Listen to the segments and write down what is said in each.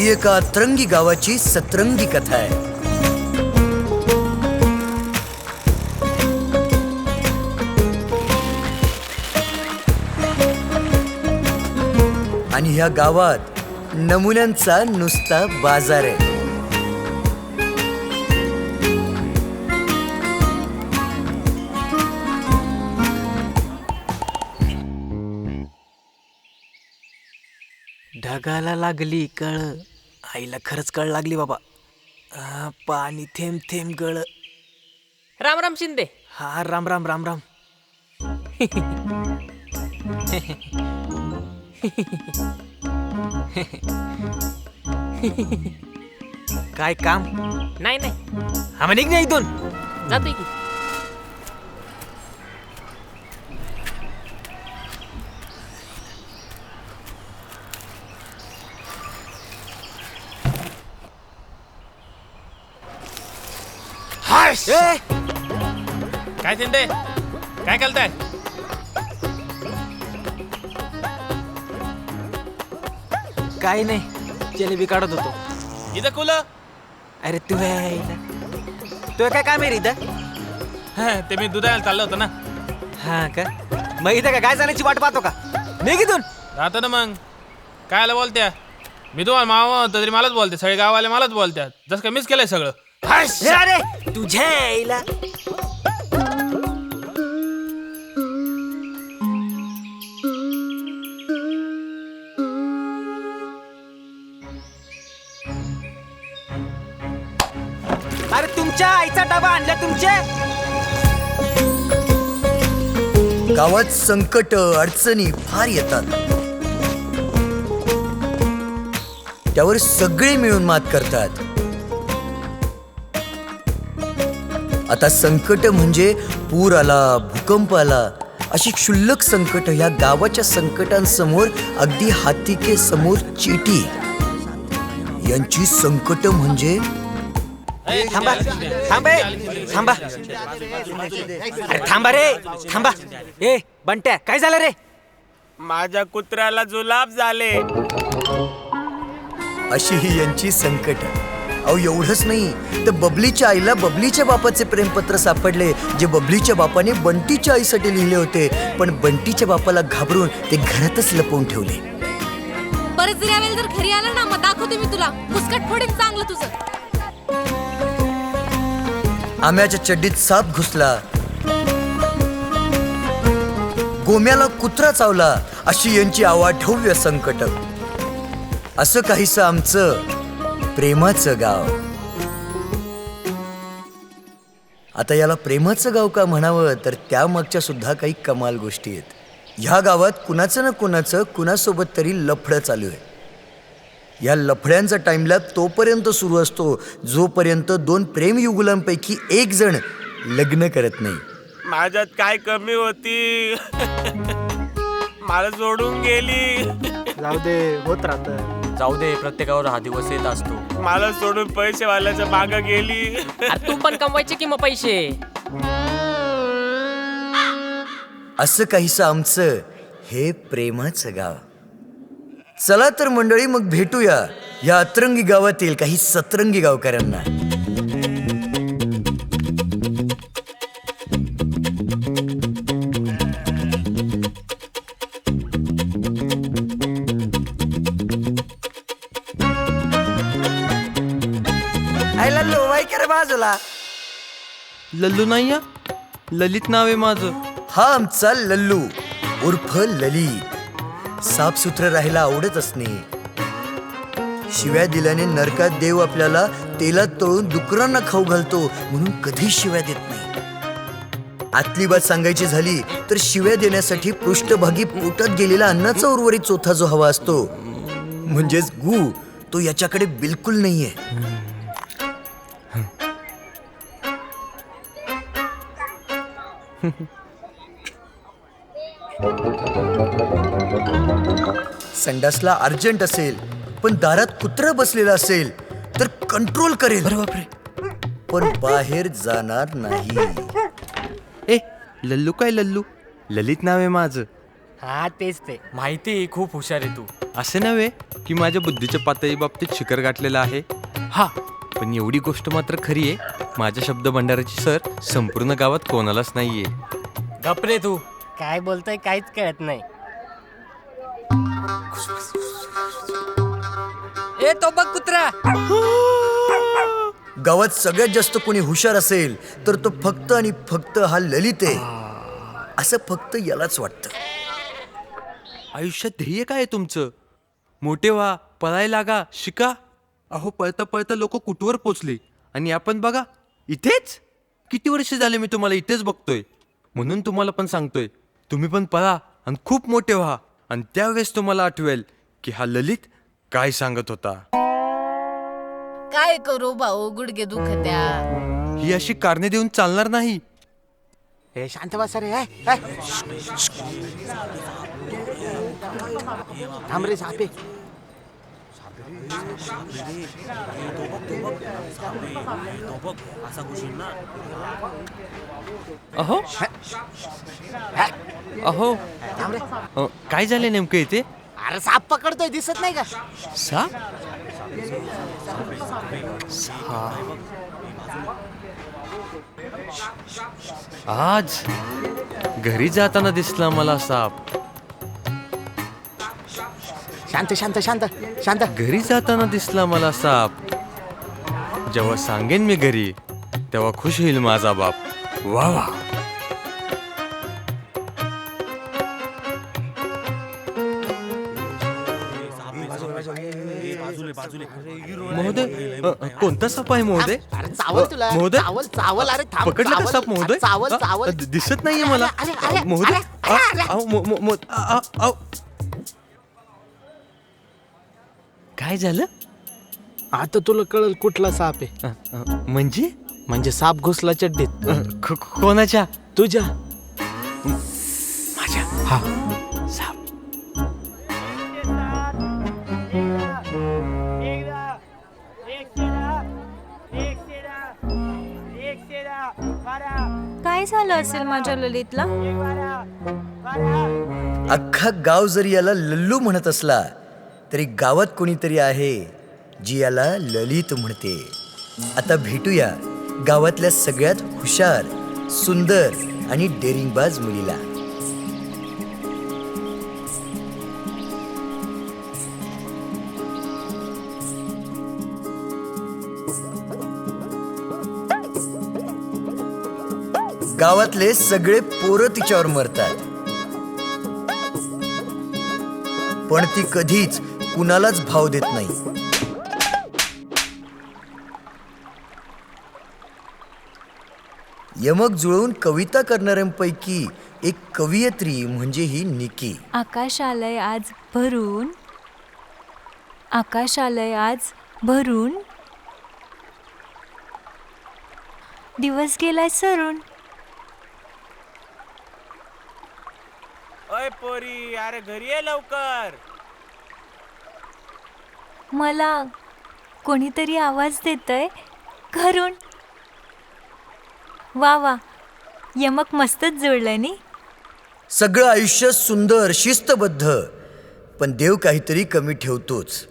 ही एका अतरंगी गावाची सतरंगी कथा आहे. आणि ह्या गावात नमुन्यांचा नुसता बाजार आहे. ढगाला लागली कळ, आईला खरंच कळ लागली बाबा. पाणी थेंब थेंब गळ. राम राम शिंदे. हा राम राम राम राम. काय काम? नाही नाही, हा म्हणे नाही इथून. जातोय की. ए, काय शिंदे, काय केलताय? काय नाही, जलेबी काढत होतो. इथं कुलं अरे तू तू काय काम आहे रे इथं? ते मी दुधायला चाललो होतो ना. हा का? मग इथं काय गाय जाण्याची वाट पाहतो का? निघ इथून. राहतो ना मग. कायला बोलत्या? मी तुम्हाला मावा होतो तरी मलाच बोलते, सगळे गावाले मलाच बोलत्यात. जसं काय मिस केलंय सगळं. अरे तुझ्या आईला. अरे तुमच्या आईचा डबा आणला तुमचे. गावात संकट अडचणी फार येतात, त्यावर सगळे मिळून मात करतात. आता संकट म्हणजे पूर आला, भूकंप आला, अशी क्षुल्लक संकट या गावाच्या संकटांसमोर अगदी हातिके समोर चीटी. यांची संकट म्हणजे थांबा थांबा थांबा. अरे थांबा रे थांबा. ए बंट्या, काय झालं रे? माझ्या कुत्र्याला जुलाब झाले. अशी ही यांची संकट. अहो एवढंच नाही तर बबलीच्या आईला बबलीच्या बापाचे प्रेमपत्र सापडले, जे बबलीच्या बापाने बंटीच्या आईसाठी लिहिले होते, पण बंटीच्या बापाला घाबरून ते घरातच लपवून ठेवले. परत जर यावेळी जर घरी आला ना, मग दाखवते मी तुला मुस्कट फोडीन चांगलं तुझं. आम्याच्या चड्डीत साप घुसला, गोम्याला कुत्रा चावला, अशी यांची अवाढव्य संकट. असं काहीसं आमचं प्रेमाचं गाव. आता याला प्रेमाचं गाव का म्हणावं, तर त्यामागच्या सुद्धा काही कमाल गोष्टी आहेत. ह्या गावात कुणाचं ना कुणाचं कुणासोबत तरी लफडं चालू आहे. या लफड्यांचा टाइमलॅप तोपर्यंत सुरू असतो जोपर्यंत दोन प्रेमयुगुलांपैकी एक जण लग्न करत नाही. माझ्यात काय कमी होती? मला सोडून गेली. जाऊ दे, होत राहत. जाऊ दे, प्रत्येकावर हा दिवस येत असतो. मला सोडून पैसे वाल्याच्या माग गेली. अरे तू पण कमवायचे की मग पैसे. असं काहीसं आमचं हे प्रेमाचं गाव. चला तर मंडळी, मग भेटूया या अतरंगी गावातील काही सतरंगी गावकऱ्यांना. लल्लू वाई कर बाजूला. लल्लू नाही या, ललित नाव आहे माझं. हा आमचा लल्लू उर्फ ललित. साफसुथरं राहायला आवडत असणे, शिव्या दिल्याने नरकात देव आपल्याला तेलात तळून डुकरांना खाऊ घालतो म्हणून कधी शिव्या देत नाही. आतली बात सांगायची झाली तर शिव्या देण्यासाठी पृष्ठभागी पोटात गेलेला अन्नाचा उर्वरित चोथा जो हवा असतो, म्हणजेच गू, तो याच्याकडे बिलकुल नाहीये. संडासला अर्जंट असेल पण दारात कुत्रा बसलेला असेल तर कंट्रोल करेल. अरे बापरे. पण बाहेर जाणार नाही. ए लल्लू काय लल्लू, ललित नाव आहे माझं. हा तेच ते. माहिती खूप हुशार आहे तू. असे नव्हे की माझ्या बुद्धीच्या पातळी बाबतीत शिखर गाठलेला आहे. हा, पण एवढी गोष्ट मात्र खरी आहे, माझ्या शब्द भंडाराची सर संपूर्ण गावात कोणालाच नाहीये. गपरे तू. काय बोलतोय काहीच कळत नाही. ए तो बघ कुत्रा. गावात सगळ्यात जास्त कोणी हुशार असेल तर तो फक्त आणि फक्त हा ललित आहे, असं फक्त यालाच वाटतं. आयुष्यात ध्येय काय आहे तुमचं? मोठे व्हा, पळायला लागा, शिका. अहो पळता पळता लोक कुठवर पोचले आणि आपण बघा इथेच. किती वर्ष झाले मी तुम्हाला इथेच बघतोय. म्हणून तुम्हाला पण सांगतोय, तुम्ही पण पळा आणि खूप मोठे व्हा, आणि त्यावेळेस तुम्हाला आठवेल की हा ललित काय सांगत होता. काय करू भाऊ, गुडघे दुखत्या. ही अशी कारणे देऊन चालणार नाही. ए शांत बसा रे. थांब रे सापे. अहो अहो काय झाले नेमकं इथे? अरे साप पकडतोय, दिसत नाही का? साप? आज घरी जाताना दिसला मला साप. शांत शांत शांत शांत. घरी जाताना दिसला मला साप. जेव्हा सांगेन मी घरी तेव्हा खुश होईल माझा बाप. वा वा. महोदय कोणता साप आहे महोदय? अरे चावल तुला. महोदय? चावल चावल. अरे थांब. पकडला का चावल. साप महोदय? चावल चावल. दिसत नाहीये मला. अरे, अरे, अरे, महोदय अरे, अरे. अहो, काय झालं? आता तुला कळल कुठला साप आहे. म्हणजे म्हणजे साप घुसला चड्डीत. कोणाच्या? तुझ्या. माझ्या. हा. साप. काय झालं असेल माझ्या ललितला? अख्खा गाव जरी याला लल्लू म्हणत असला तरी गावात कोणीतरी आहे जी याला ललित म्हणते. आता भेटूया गावातल्या सगळ्यात हुशार, सुंदर आणि डेरिंगबाज मुलीला. गावातले सगळे पोरं तिच्यावर मरतात, पण ती कधीच कुणालाच भाव देत नाही. यमक जुळवून कविता करणाऱ्यांपैकी एक कवयित्री म्हणजे ही निकी. आकाश आलंय आज भरून, आकाश आलंय आज भरून, दिवस गेलाय सरून. ओय पोरी, अरे घरी ये लवकर. मला कोणीतरी आवाज देतंय घरून. वा वा, यमक मस्तच जुळलंय नी. सगळं आयुष्य सुंदर, शिस्तबद्ध, पण देव काहीतरी कमी ठेवतोच,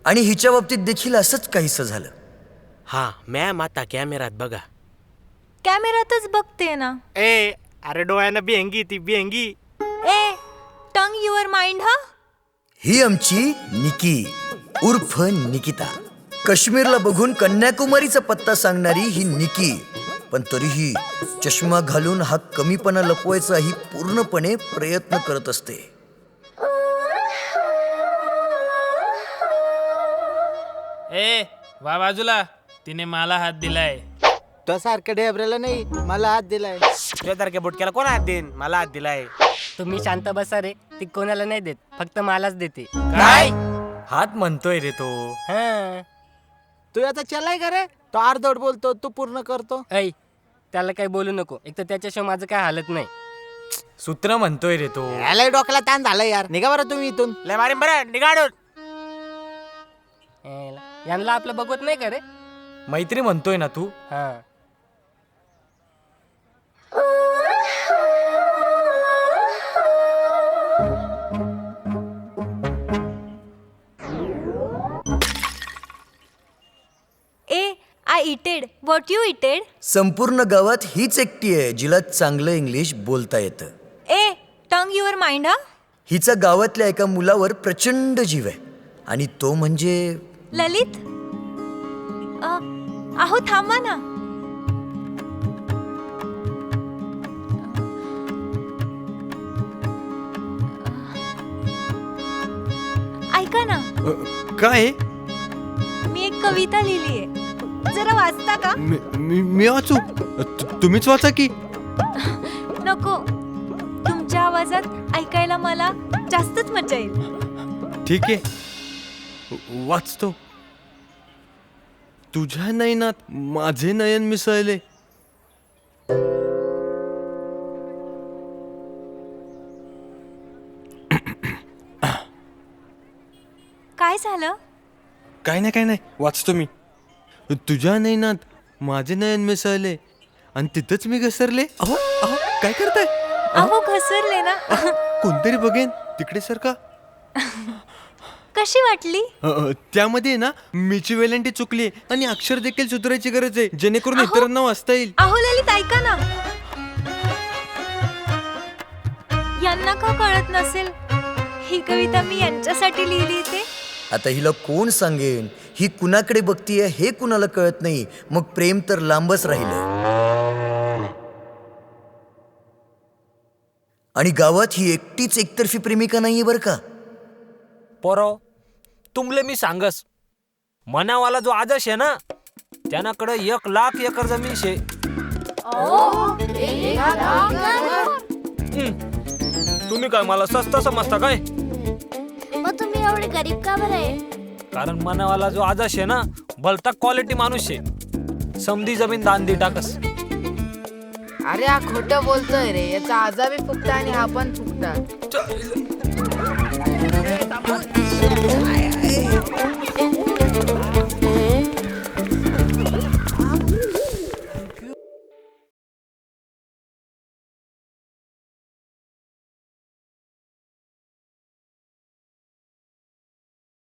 आणि हिच्या बाबतीत देखील असंच काहीसं झालं. हा मॅम, आता कॅमेरात बघा. कॅमेऱ्यातच बघते ना. ए अरे डोळ्यानं बिहंगी ती बिहंगी. ए टंग युअर माइंड. हा, ही आमची निकी उर्फ निकिता. काश्मीरला बघून कन्याकुमारीचा पत्ता सांगणारी ही निकी, पण तरीही चष्मा घालून हा कमीपणा लपवायचा ही पूर्णपणे प्रयत्न करत असते. ए वा बाजूला, तिने मला हात दिलाय. तो सारखं ढेबरेला नाही, मला हात दिलाय. तुझ्यासारख्या बुटक्याला कोण हात देईन? मला हात दिलाय. तुम्ही शांत बसा रे. ती कोणाला नाही देत, फक्त मलाच देते. काय? हात म्हणतोय रे तो. हा. तू आता चलाय का रे? तो अर्धवट बोलतो, तू पूर्ण करतो. ऐ त्याला काही बोलू नको. एक तर त्याच्याशिवाय माझं काय हालत नाही. सूत्र म्हणतोय रे तो. याला डोक्याला ताण झाला यार. निघा बरं तुम्ही इथून. लय मारीन बरं, निघाडून. यांना आपलं बघवत नाही का रे? मैत्री म्हणतोय ना तू. हा. इटेड व्हॉट यू इटेड? संपूर्ण गावात हीच एकटी आहे जिला चांगलं इंग्लिश बोलता येतं. ए टंग युअर माइंड हा. हिचा गावातल्या एका मुलावर प्रचंड जीव आहे आणि तो म्हणजे ललित अहो थांबा ना. ऐका ना, काय मी एक कविता लिहिली आहे, जरा वाचता का? मी वाचू? तुम्हीच वाचा की. नको, तुमच्या आवाजात ऐकायला मला जास्तच मजा येईल. ठीक आहे, वाचतो. तुझ्या नयनात माझे नयन मिसळले. काय झालं? काय नाही वाचतो मी. तुझ्या नयनात माझे नयन मिसळले आणि तिथंच मी घसरले. अहो अहो काय करताय? अहो घसरले ना. कोणतरी बघेन तिकडे सारखा. कशी वाटली? त्यामध्ये ना मीची वेलांटी चुकली आणि अक्षर देखील सुधारायची गरज आहे जेणेकरून अहो. इतरांना वाचता येईल. अहो ललित ऐका ना. यांना का कळत नसेल ही कविता मी यांच्यासाठी लिहिली ते? आता हिला कोण सांगेन ही कुणाकडे बघतीये हे कुणाला कळत नाही. मग प्रेम तर लांबच राहिलं. आणि गावात ही एकटीच एकतर्फी प्रेमिका नाहीये बरं का. पोरो तुमले मी सांगस, मनावाला जो आदर्श आहे ना त्यानाकडे 1,00,000 एकर जमीन शे. तुम्ही काय मला स्वस्त समजता काय? मग तुम्ही एवढे गरीब का बरं आहे? कारण मनावाला जो आदर्श आहे ना भलता क्वालिटी माणूस आहे. समधी जमीन दान दे टाकस. अरे हा खोटं बोलतोय रे, याचा आजाबी फुकता आणि हा पण फुकता.